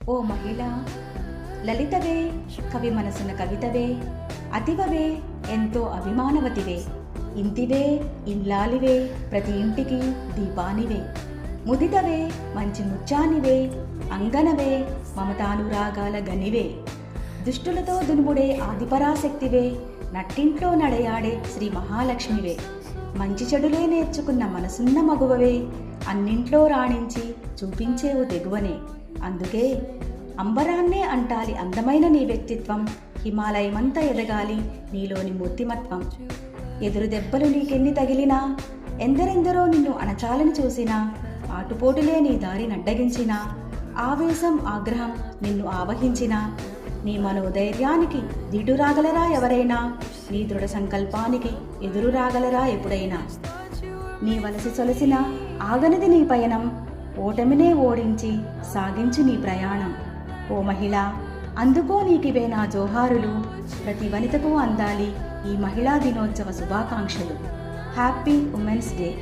ఓ మహిళ, లలితవే, కవి మనసున కవితవే, అతివవే, ఎంతో అభిమానవతివే, ఇంటివే, ఇల్లాలివే, ప్రతి ఇంటికి దీపానివే, ముదితవే, మంచి ముచ్చానివే, అంగనవే, మమతానురాగాల గనివే, దుష్టులతో దునుముడే ఆదిపరాశక్తివే, నట్టింట్లో నడయాడే శ్రీ మహాలక్ష్మివే, మంచి చెడులే నేర్చుకున్న మనసున్న మగువవే, అన్నింట్లో రాణించి చూపించేవు తెగువనే. అందుకే అంబరాన్నే అంటాలి అందమైన నీ వ్యక్తిత్వం, హిమాలయమంతా ఎదగాలి నీలోని మూర్తిమత్వం. ఎదురు దెబ్బలు నీకెన్ని తగిలినా, ఎందరెందరో నిన్ను అణచాలని చూసినా, ఆటుపోటులే నీ దారి నడ్డగించినా, ఆవేశం ఆగ్రహం నిన్ను ఆవహించినా, నీ మనోధైర్యానికి దిటు రాగలరా ఎవరైనా, నీ దృఢ సంకల్పానికి ఎదురు రాగలరా ఎప్పుడైనా. నీ వలసి సొలసిన ఆగనిది నీ పయనం, ఓటమినే ఓడించి సాగించు నీ ప్రయాణం. ఓ మహిళ, అందుకో నీకివే నా జోహారులు, ప్రతి వనితకు అందాలి ఈ మహిళా దినోత్సవ శుభాకాంక్షలు. Happy women's day.